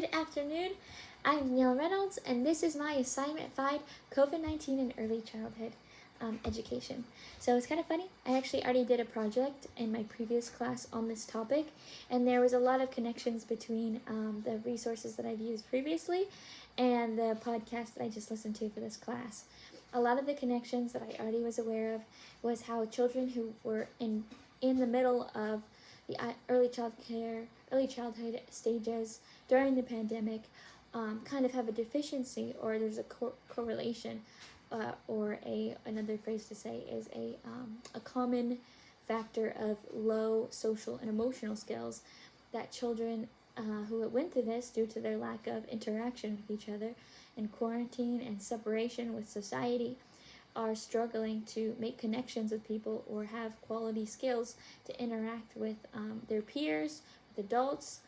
Good afternoon. I'm Neil Reynolds, and this is my assignment 5, COVID-19 in early childhood education. So it's kind of funny. I actually already did a project in my previous class on this topic, and there was a lot of connections between the resources that I've used previously and the podcast that I just listened to for this class. A lot of the connections that I already was aware of was how children who were in the middle of the early childhood stages during the pandemic kind of have a deficiency, or there's a correlation, or another phrase to say is a common factor of low social and emotional skills that children who went through this due to their lack of interaction with each other and quarantine and separation with society are struggling to make connections with people or have quality skills to interact with their peers, with adults,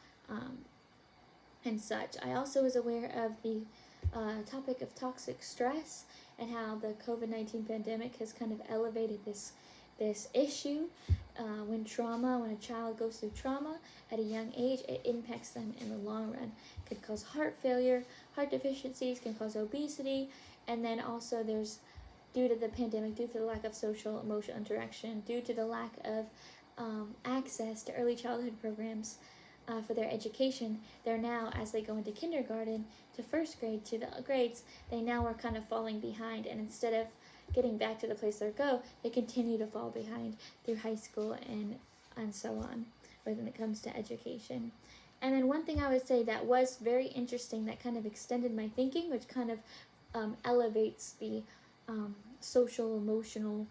and such. I also was aware of the topic of toxic stress and how the COVID-19 pandemic has kind of elevated this issue. When a child goes through trauma at a young age, it impacts them in the long run. It could cause heart failure, heart deficiencies, can cause obesity, and then also there's, due to the pandemic, due to the lack of social emotional interaction, due to the lack of access to early childhood programs for their education, they're now, as they go into kindergarten to first grade to the grades, they now are kind of falling behind, and instead of getting back to the place they go, they continue to fall behind through high school and so on when it comes to education. And then one thing I would say that was very interesting that kind of extended my thinking, which kind of elevates the social emotional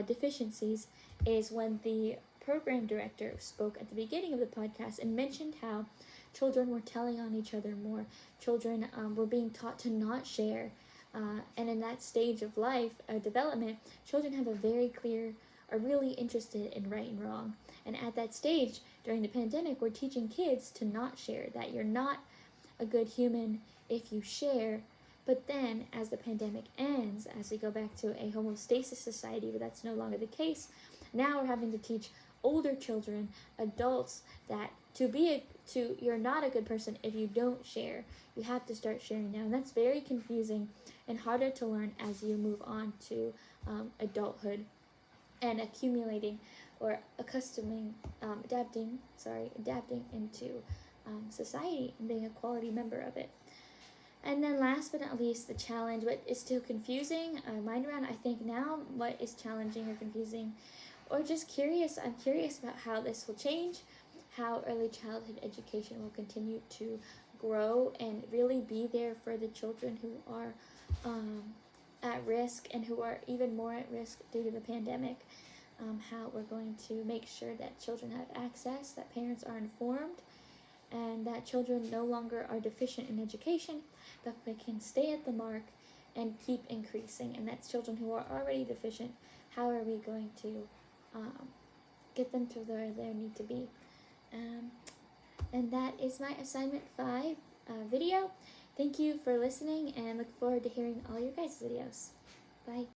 deficiencies, is when the program director spoke at the beginning of the podcast and mentioned how children were telling on each other more. Children were being taught to not share. And in that stage of life, development, children have are really interested in right and wrong. And at that stage, during the pandemic, we're teaching kids to not share, that you're not a good human if you share. But then, as the pandemic ends, as we go back to a homeostasis society where that's no longer the case, now we're having to teach older children, adults, that you're not a good person if you don't share. You have to start sharing now, and that's very confusing and harder to learn as you move on to adulthood and accumulating or adapting into society and being a quality member of it. And then last but not least, the challenge, what is still confusing, mind around, I think now, what is challenging or confusing, or just curious. I'm curious about how this will change, how early childhood education will continue to grow and really be there for the children who are at risk and who are even more at risk due to the pandemic. How we're going to make sure that children have access, that parents are informed, and that children no longer are deficient in education, but they can stay at the mark and keep increasing. And that's children who are already deficient. How are we going to get them to where they need to be? And that is my assignment 5 video. Thank you for listening, and look forward to hearing all your guys' videos. Bye.